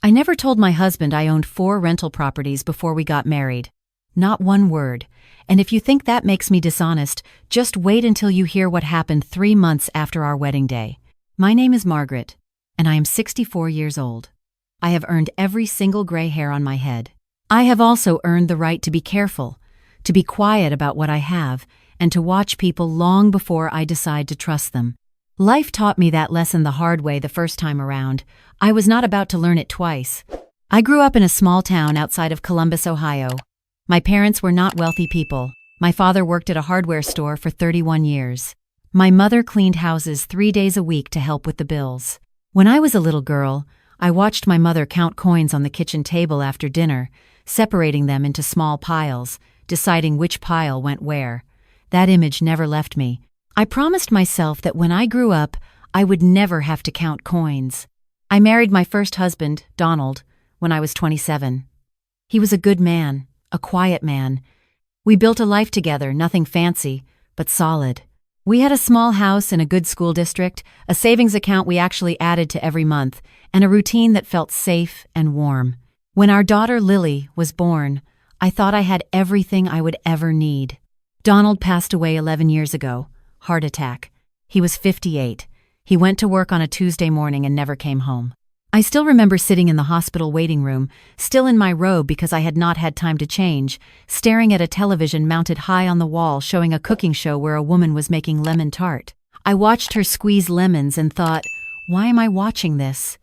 I never told my husband I owned 4 rental properties before we got married. Not one word. And if you think that makes me dishonest, just wait until you hear what happened 3 months after our wedding day. My name is Margaret, and I am 64 years old. I have earned every single gray hair on my head. I have also earned the right to be careful, to be quiet about what I have, and to watch people long before I decide to trust them. Life taught me that lesson the hard way the first time around. I was not about to learn it twice. I grew up in a small town outside of Columbus, Ohio. My parents were not wealthy people. My father worked at a hardware store for 31 years. My mother cleaned houses 3 days a week to help with the bills. When I was a little girl, I watched my mother count coins on the kitchen table after dinner, separating them into small piles, deciding which pile went where. That image never left me. I promised myself that when I grew up, I would never have to count coins. I married my first husband, Donald, when I was 27. He was a good man, a quiet man. We built a life together, nothing fancy, but solid. We had a small house in a good school district, a savings account we actually added to every month, and a routine that felt safe and warm. When our daughter Lily was born, I thought I had everything I would ever need. Donald passed away 11 years ago. Heart attack. He was 58. He went to work on a Tuesday morning and never came home. I still remember sitting in the hospital waiting room, still in my robe because I had not had time to change, staring at a television mounted high on the wall showing a cooking show where a woman was making lemon tart. I watched her squeeze lemons and thought, why am I watching this?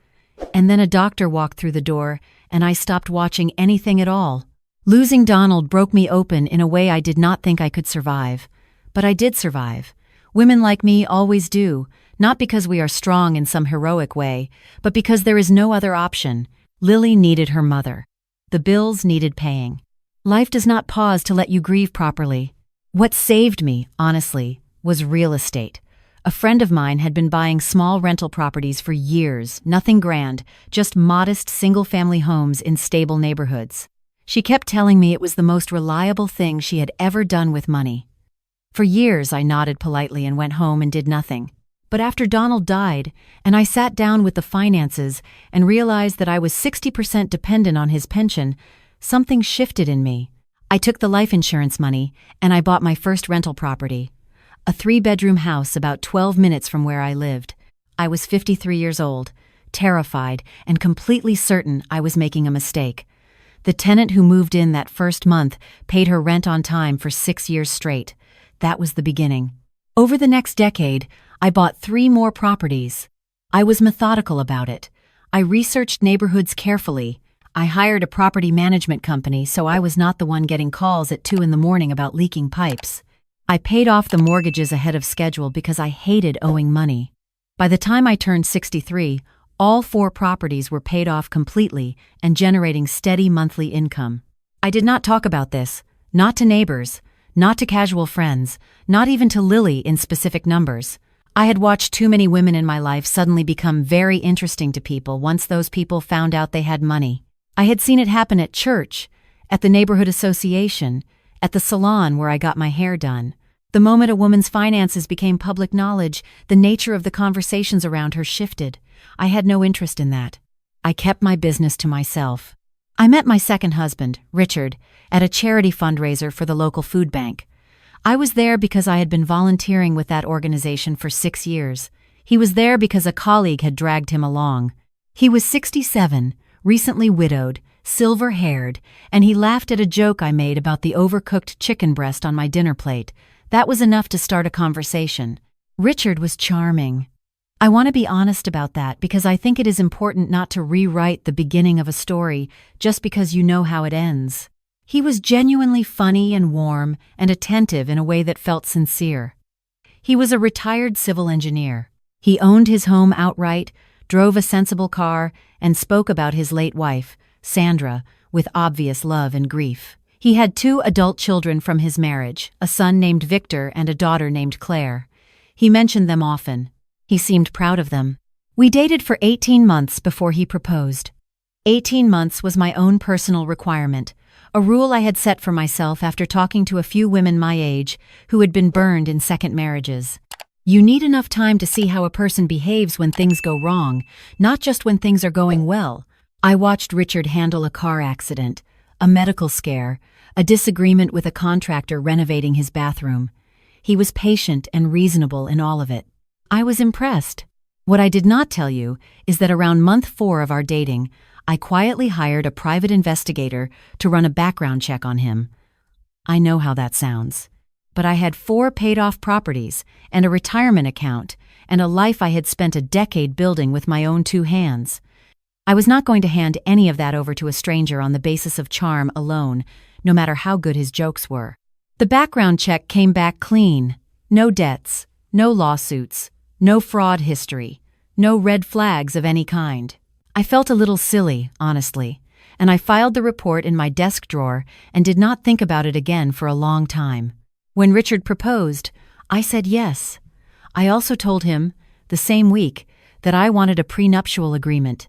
And then a doctor walked through the door, and I stopped watching anything at all. Losing Donald broke me open in a way I did not think I could survive. But I did survive. Women like me always do, not because we are strong in some heroic way, but because there is no other option. Lily needed her mother. The bills needed paying. Life does not pause to let you grieve properly. What saved me, honestly, was real estate. A friend of mine had been buying small rental properties for years, nothing grand, just modest single-family homes in stable neighborhoods. She kept telling me it was the most reliable thing she had ever done with money. For years, I nodded politely and went home and did nothing. But after Donald died, and I sat down with the finances and realized that I was 60% dependent on his pension, something shifted in me. I took the life insurance money, and I bought my first rental property. A 3-bedroom house about 12 minutes from where I lived. I was 53 years old, terrified, and completely certain I was making a mistake. The tenant who moved in that first month paid her rent on time for 6 years straight. That was the beginning. Over the next decade, I bought 3 more properties. I was methodical about it. I researched neighborhoods carefully. I hired a property management company so I was not the one getting calls at 2 a.m. about leaking pipes. I paid off the mortgages ahead of schedule because I hated owing money. By the time I turned 63, all 4 properties were paid off completely and generating steady monthly income. I did not talk about this, not to neighbors, not to casual friends, not even to Lily in specific numbers. I had watched too many women in my life suddenly become very interesting to people once those people found out they had money. I had seen it happen at church, at the neighborhood association, at the salon where I got my hair done. The moment a woman's finances became public knowledge, the nature of the conversations around her shifted. I had no interest in that. I kept my business to myself. I met my second husband, Richard, at a charity fundraiser for the local food bank. I was there because I had been volunteering with that organization for 6 years. He was there because a colleague had dragged him along. He was 67, recently widowed, silver-haired, and he laughed at a joke I made about the overcooked chicken breast on my dinner plate. That was enough to start a conversation. Richard was charming. I want to be honest about that because I think it is important not to rewrite the beginning of a story just because you know how it ends. He was genuinely funny and warm and attentive in a way that felt sincere. He was a retired civil engineer. He owned his home outright, drove a sensible car, and spoke about his late wife, Sandra, with obvious love and grief. He had 2 adult children from his marriage, a son named Victor and a daughter named Claire. He mentioned them often. He seemed proud of them. We dated for 18 months before he proposed. 18 months was my own personal requirement, a rule I had set for myself after talking to a few women my age who had been burned in second marriages. You need enough time to see how a person behaves when things go wrong, not just when things are going well. I watched Richard handle a car accident, a medical scare, a disagreement with a contractor renovating his bathroom. He was patient and reasonable in all of it. I was impressed. What I did not tell you is that around month 4 of our dating, I quietly hired a private investigator to run a background check on him. I know how that sounds. But I had 4 paid-off properties and a retirement account and a life I had spent a decade building with my own 2 hands. I was not going to hand any of that over to a stranger on the basis of charm alone, no matter how good his jokes were. The background check came back clean. No debts, no lawsuits, no fraud history, no red flags of any kind. I felt a little silly, honestly, and I filed the report in my desk drawer and did not think about it again for a long time. When Richard proposed, I said yes. I also told him, the same week, that I wanted a prenuptial agreement.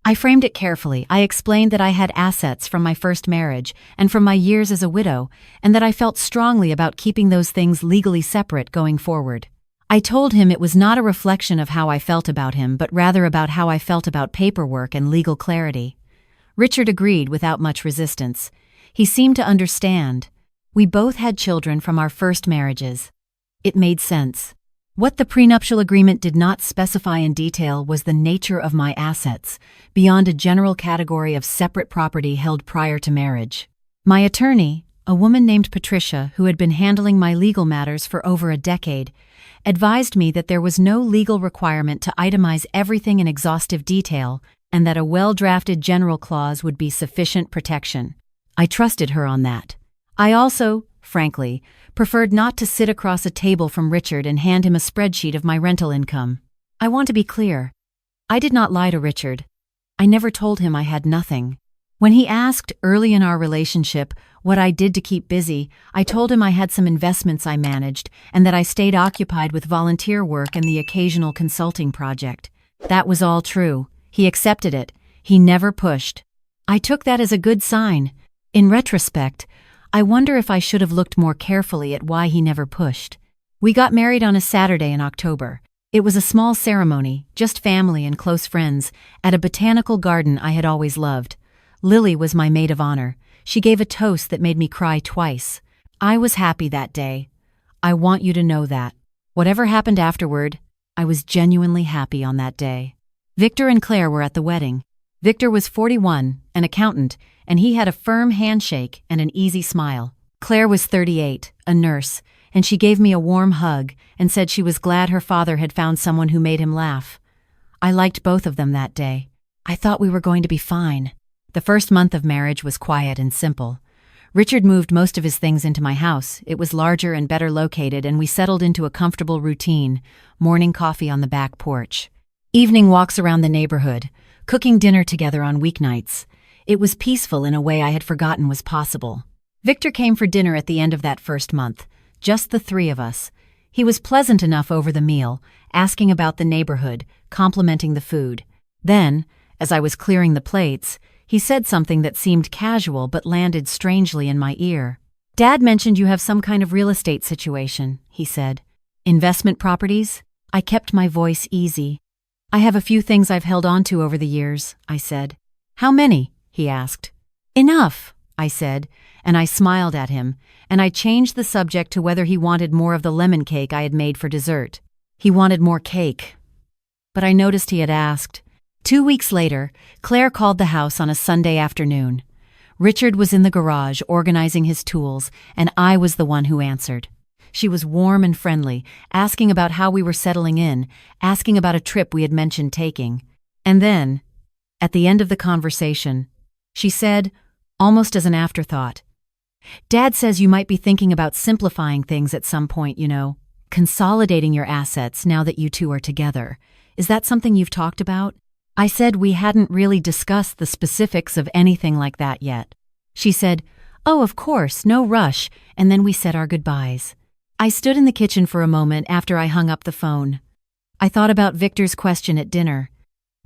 I framed it carefully. I explained that I had assets from my first marriage and from my years as a widow, and that I felt strongly about keeping those things legally separate going forward. I told him it was not a reflection of how I felt about him, but rather about how I felt about paperwork and legal clarity. Richard agreed without much resistance. He seemed to understand. We both had children from our first marriages. It made sense. What the prenuptial agreement did not specify in detail was the nature of my assets, beyond a general category of separate property held prior to marriage. My attorney, a woman named Patricia who had been handling my legal matters for over a decade, advised me that there was no legal requirement to itemize everything in exhaustive detail and that a well-drafted general clause would be sufficient protection. I trusted her on that. I also, frankly, preferred not to sit across a table from Richard and hand him a spreadsheet of my rental income. I want to be clear. I did not lie to Richard. I never told him I had nothing. When he asked early in our relationship what I did to keep busy, I told him I had some investments I managed and that I stayed occupied with volunteer work and the occasional consulting project. That was all true. He accepted it. He never pushed. I took that as a good sign. In retrospect, I wonder if I should have looked more carefully at why he never pushed. We got married on a Saturday in October. It was a small ceremony, just family and close friends, at a botanical garden I had always loved. Lily was my maid of honor. She gave a toast that made me cry twice. I was happy that day. I want you to know that. Whatever happened afterward, I was genuinely happy on that day. Victor and Claire were at the wedding. Victor was 41, an accountant, and he had a firm handshake and an easy smile. Claire was 38, a nurse, and she gave me a warm hug and said she was glad her father had found someone who made him laugh. I liked both of them that day. I thought we were going to be fine. The first month of marriage was quiet and simple. Richard moved most of his things into my house. It was larger and better located, and we settled into a comfortable routine, morning coffee on the back porch. Evening walks around the neighborhood, cooking dinner together on weeknights. It was peaceful in a way I had forgotten was possible. Victor came for dinner at the end of that first month, just the 3 of us. He was pleasant enough over the meal, asking about the neighborhood, complimenting the food. Then, as I was clearing the plates, he said something that seemed casual but landed strangely in my ear. "Dad mentioned you have some kind of real estate situation," he said. "Investment properties?" I kept my voice easy. "I have a few things I've held on to over the years," I said. "How many?" he asked. "Enough," I said, and I smiled at him, and I changed the subject to whether he wanted more of the lemon cake I had made for dessert. He wanted more cake. But I noticed he had asked. 2 weeks later, Claire called the house on a Sunday afternoon. Richard was in the garage organizing his tools, and I was the one who answered. She was warm and friendly, asking about how we were settling in, asking about a trip we had mentioned taking. And then, at the end of the conversation, she said, almost as an afterthought, "Dad says you might be thinking about simplifying things at some point, consolidating your assets now that you 2 are together. Is that something you've talked about?" I said we hadn't really discussed the specifics of anything like that yet. She said, "Oh, of course, no rush," and then we said our goodbyes. I stood in the kitchen for a moment after I hung up the phone. I thought about Victor's question at dinner.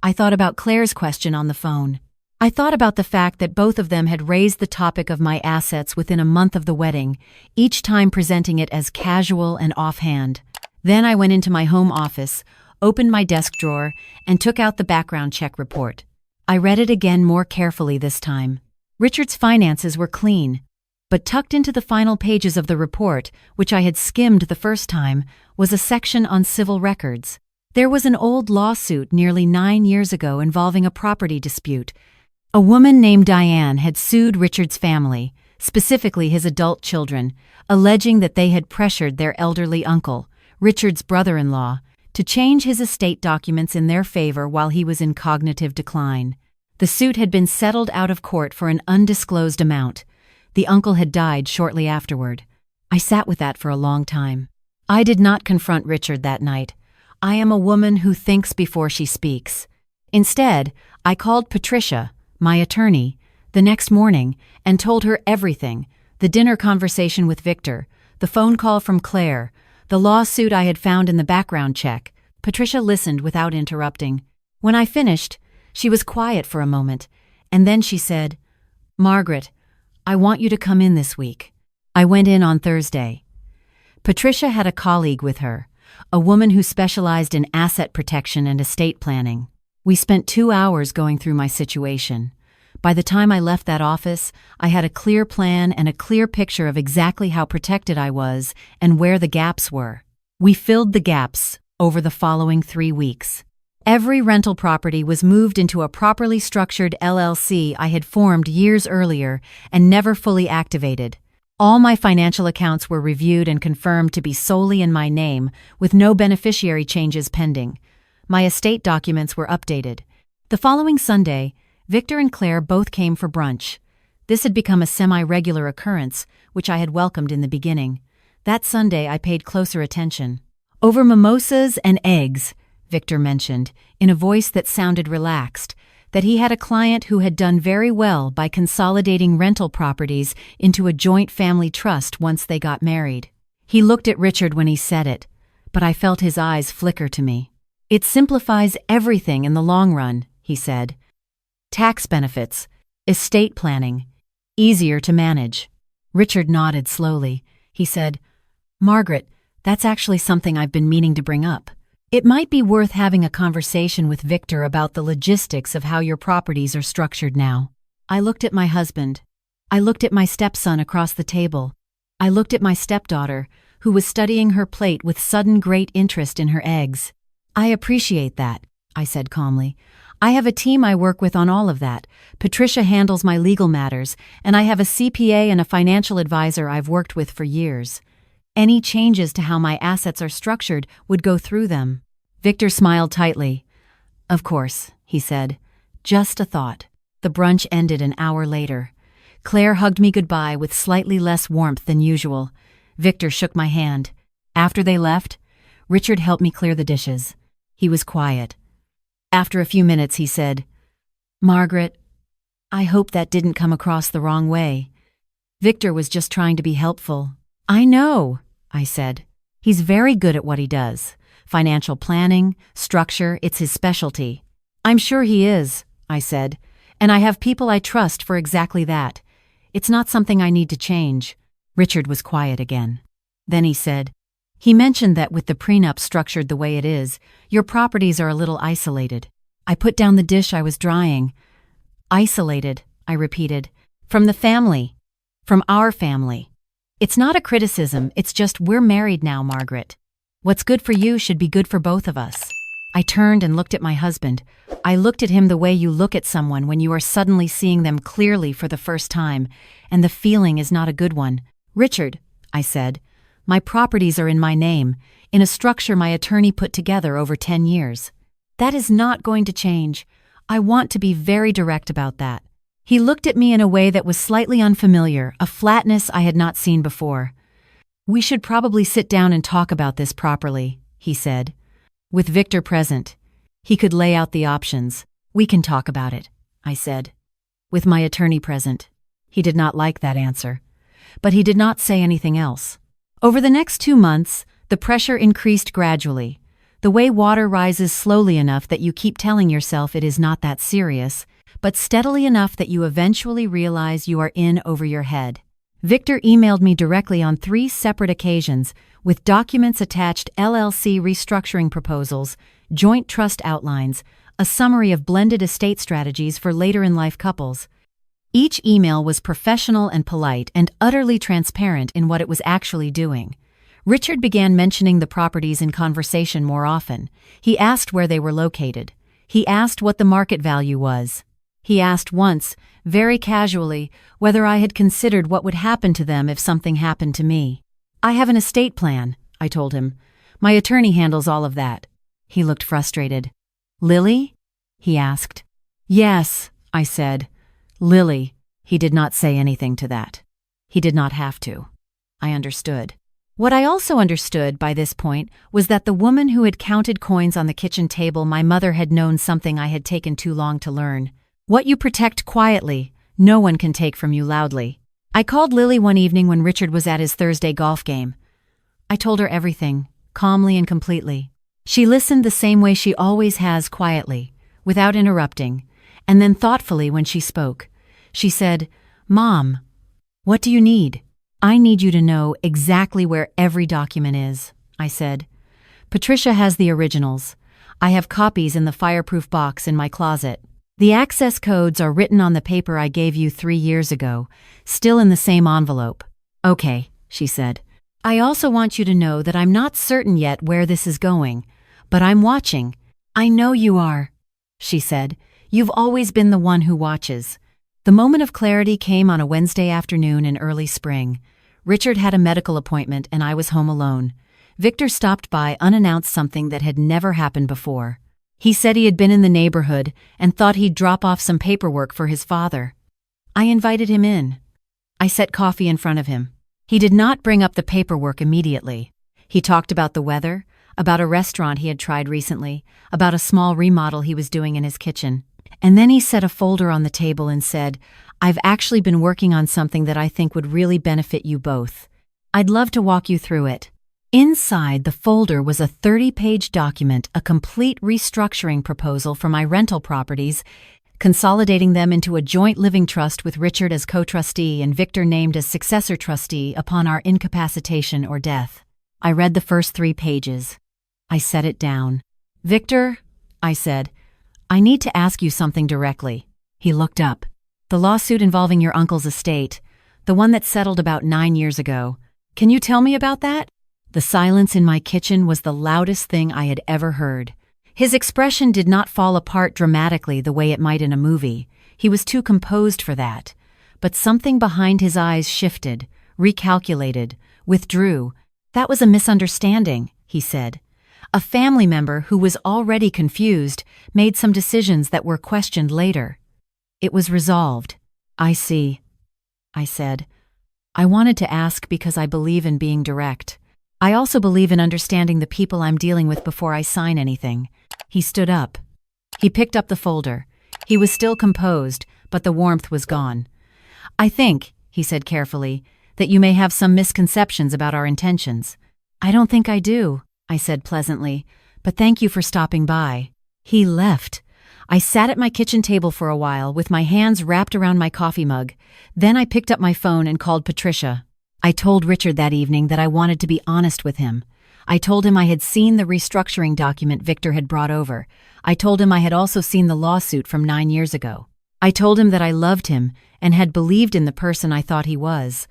I thought about Claire's question on the phone. I thought about the fact that both of them had raised the topic of my assets within a month of the wedding, each time presenting it as casual and offhand. Then I went into my home office, opened my desk drawer, and took out the background check report. I read it again more carefully this time. Richard's finances were clean, but tucked into the final pages of the report, which I had skimmed the first time, was a section on civil records. There was an old lawsuit nearly 9 years ago involving a property dispute. A woman named Diane had sued Richard's family, specifically his adult children, alleging that they had pressured their elderly uncle, Richard's brother-in-law, to change his estate documents in their favor while he was in cognitive decline. The suit had been settled out of court for an undisclosed amount. The uncle had died shortly afterward. I sat with that for a long time. I did not confront Richard that night. I am a woman who thinks before she speaks. Instead, I called Patricia, my attorney, the next morning and told her everything: the dinner conversation with Victor, the phone call from Claire, the lawsuit I had found in the background check. Patricia listened without interrupting. When I finished, she was quiet for a moment, and then she said, "Margaret, I want you to come in this week." I went in on Thursday. Patricia had a colleague with her, a woman who specialized in asset protection and estate planning. We spent 2 hours going through my situation. By the time I left that office, I had a clear plan and a clear picture of exactly how protected I was and where the gaps were. We filled the gaps over the following 3 weeks. Every rental property was moved into a properly structured LLC I had formed years earlier and never fully activated. All my financial accounts were reviewed and confirmed to be solely in my name, with no beneficiary changes pending. My estate documents were updated. The following Sunday, Victor and Claire both came for brunch. This had become a semi-regular occurrence, which I had welcomed in the beginning. That Sunday I paid closer attention. "Over mimosas and eggs," Victor mentioned, in a voice that sounded relaxed, that he had a client who had done very well by consolidating rental properties into a joint family trust once they got married. He looked at Richard when he said it, but I felt his eyes flicker to me. "It simplifies everything in the long run," he said. "Tax benefits, estate planning, easier to manage." Richard nodded slowly. He said, "Margaret, that's actually something I've been meaning to bring up. It might be worth having a conversation with Victor about the logistics of how your properties are structured now." I looked at my husband. I looked at my stepson across the table. I looked at my stepdaughter, who was studying her plate with sudden great interest in her eggs. "I appreciate that," I said calmly. "I have a team I work with on all of that. Patricia handles my legal matters, and I have a CPA and a financial advisor I've worked with for years. Any changes to how my assets are structured would go through them." Victor smiled tightly. "Of course," he said. "Just a thought." The brunch ended an hour later. Claire hugged me goodbye with slightly less warmth than usual. Victor shook my hand. After they left, Richard helped me clear the dishes. He was quiet. After a few minutes, he said, "Margaret, I hope that didn't come across the wrong way. Victor was just trying to be helpful." "I know," I said. "He's very good at what he does. Financial planning, structure, it's his specialty." "I'm sure he is," I said, "and I have people I trust for exactly that. It's not something I need to change." Richard was quiet again. Then he said, "He mentioned that with the prenup structured the way it is, your properties are a little isolated." I put down the dish I was drying. "Isolated," I repeated. "From the family. From our family. It's not a criticism, it's just we're married now, Margaret. What's good for you should be good for both of us." I turned and looked at my husband. I looked at him the way you look at someone when you are suddenly seeing them clearly for the first time, and the feeling is not a good one. "Richard," I said, "my properties are in my name, in a structure my attorney put together over 10 years. That is not going to change. I want to be very direct about that." He looked at me in a way that was slightly unfamiliar, a flatness I had not seen before. "We should probably sit down and talk about this properly," he said. "With Victor present, he could lay out the options. We can talk about it," I said. "With my attorney present." He did not like that answer, but he did not say anything else. Over the next 2 months, the pressure increased gradually. The way water rises slowly enough that you keep telling yourself it is not that serious, but steadily enough that you eventually realize you are in over your head. Victor emailed me directly on 3 separate occasions with documents attached: LLC restructuring proposals, joint trust outlines, a summary of blended estate strategies for later-in-life couples. Each email was professional and polite and utterly transparent in what it was actually doing. Richard began mentioning the properties in conversation more often. He asked where they were located. He asked what the market value was. He asked once, very casually, whether I had considered what would happen to them if something happened to me. "I have an estate plan," I told him. "My attorney handles all of that." He looked frustrated. "Lily?" he asked. "Yes," I said. "Lily." He did not say anything to that. He did not have to. I understood. What I also understood by this point was that the woman who had counted coins on the kitchen table, my mother, had known something I had taken too long to learn. What you protect quietly, no one can take from you loudly. I called Lily one evening when Richard was at his Thursday golf game. I told her everything, calmly and completely. She listened the same way she always has, quietly, without interrupting, and then thoughtfully when she spoke. She said, "Mom, what do you need?" "I need you to know exactly where every document is," I said. "Patricia has the originals. I have copies in the fireproof box in my closet. The access codes are written on the paper I gave you 3 years ago, still in the same envelope." "Okay," she said. "I also want you to know that I'm not certain yet where this is going, but I'm watching." "I know you are," she said. "You've always been the one who watches." The moment of clarity came on a Wednesday afternoon in early spring. Richard had a medical appointment and I was home alone. Victor stopped by unannounced, something that had never happened before. He said he had been in the neighborhood and thought he'd drop off some paperwork for his father. I invited him in. I set coffee in front of him. He did not bring up the paperwork immediately. He talked about the weather, about a restaurant he had tried recently, about a small remodel he was doing in his kitchen. And then he set a folder on the table and said, "I've actually been working on something that I think would really benefit you both. I'd love to walk you through it." Inside the folder was a 30-page document, a complete restructuring proposal for my rental properties, consolidating them into a joint living trust with Richard as co-trustee and Victor named as successor trustee upon our incapacitation or death. I read the first 3 pages. I set it down. "Victor," I said, "I need to ask you something directly." He looked up. "The lawsuit involving your uncle's estate, the one that settled about 9 years ago. Can you tell me about that?" The silence in my kitchen was the loudest thing I had ever heard. His expression did not fall apart dramatically the way it might in a movie. He was too composed for that. But something behind his eyes shifted, recalculated, withdrew. "That was a misunderstanding," he said. "A family member who was already confused made some decisions that were questioned later. It was resolved." "I see," I said. "I wanted to ask because I believe in being direct. I also believe in understanding the people I'm dealing with before I sign anything." He stood up. He picked up the folder. He was still composed, but the warmth was gone. "I think," he said carefully, "that you may have some misconceptions about our intentions." "I don't think I do," I said pleasantly, "but thank you for stopping by." He left. I sat at my kitchen table for a while with my hands wrapped around my coffee mug. Then I picked up my phone and called Patricia. I told Richard that evening that I wanted to be honest with him. I told him I had seen the restructuring document Victor had brought over. I told him I had also seen the lawsuit from 9 years ago. I told him that I loved him and had believed in the person I thought he was,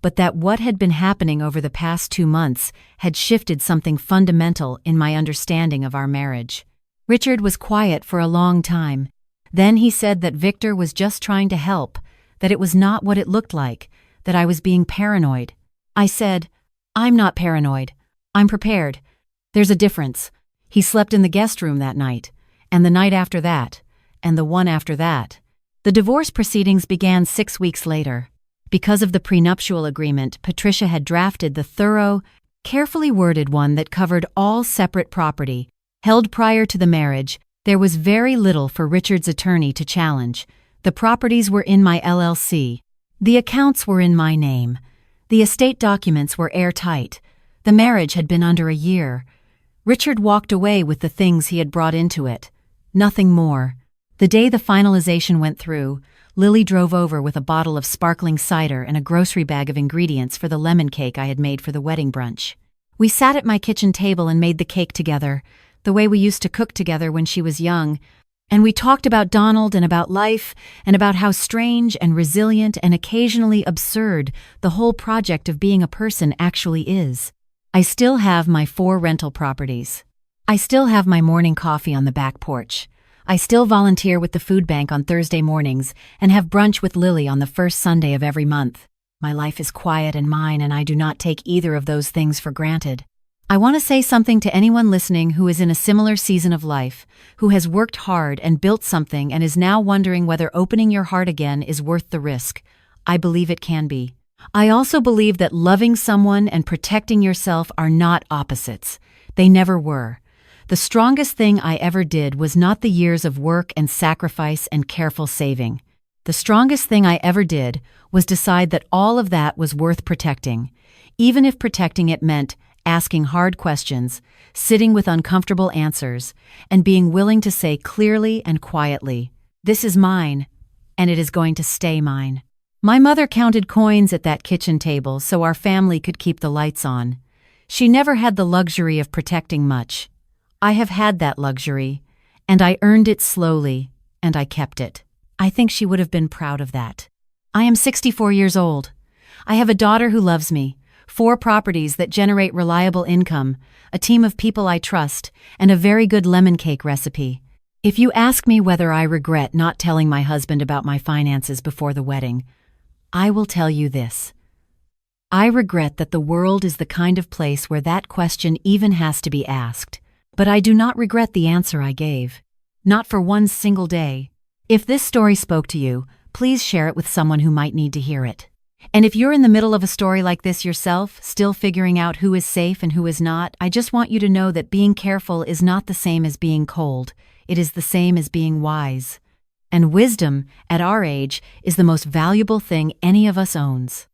but that what had been happening over the past 2 months had shifted something fundamental in my understanding of our marriage. Richard was quiet for a long time. Then he said that Victor was just trying to help, that it was not what it looked like, that I was being paranoid. I said, "I'm not paranoid. I'm prepared. There's a difference. He slept in the guest room that night, and the night after that, and the one after that." The divorce proceedings began 6 weeks later. Because of the prenuptial agreement, Patricia had drafted the thorough, carefully worded one that covered all separate property. Held prior to the marriage, there was very little for Richard's attorney to challenge. The properties were in my LLC. The accounts were in my name. The estate documents were airtight. The marriage had been under a year. Richard walked away with the things he had brought into it. Nothing more. The day the finalization went through, Lily drove over with a bottle of sparkling cider and a grocery bag of ingredients for the lemon cake I had made for the wedding brunch. We sat at my kitchen table and made the cake together, the way we used to cook together when she was young. And we talked about Donald and about life and about how strange and resilient and occasionally absurd the whole project of being a person actually is. I still have my 4 rental properties. I still have my morning coffee on the back porch. I still volunteer with the food bank on Thursday mornings and have brunch with Lily on the first Sunday of every month. My life is quiet and mine, and I do not take either of those things for granted. I want to say something to anyone listening who is in a similar season of life, who has worked hard and built something and is now wondering whether opening your heart again is worth the risk. I believe it can be. I also believe that loving someone and protecting yourself are not opposites. They never were. The strongest thing I ever did was not the years of work and sacrifice and careful saving. The strongest thing I ever did was decide that all of that was worth protecting, even if protecting it meant asking hard questions, sitting with uncomfortable answers, and being willing to say clearly and quietly, "This is mine, and it is going to stay mine." My mother counted coins at that kitchen table so our family could keep the lights on. She never had the luxury of protecting much. I have had that luxury, and I earned it slowly, and I kept it. I think she would have been proud of that. I am 64 years old. I have a daughter who loves me, 4 properties that generate reliable income, a team of people I trust, and a very good lemon cake recipe. If you ask me whether I regret not telling my husband about my finances before the wedding, I will tell you this. I regret that the world is the kind of place where that question even has to be asked. But I do not regret the answer I gave. Not for one single day. If this story spoke to you, please share it with someone who might need to hear it. And if you're in the middle of a story like this yourself, still figuring out who is safe and who is not, I just want you to know that being careful is not the same as being cold. It is the same as being wise. And wisdom, at our age, is the most valuable thing any of us owns.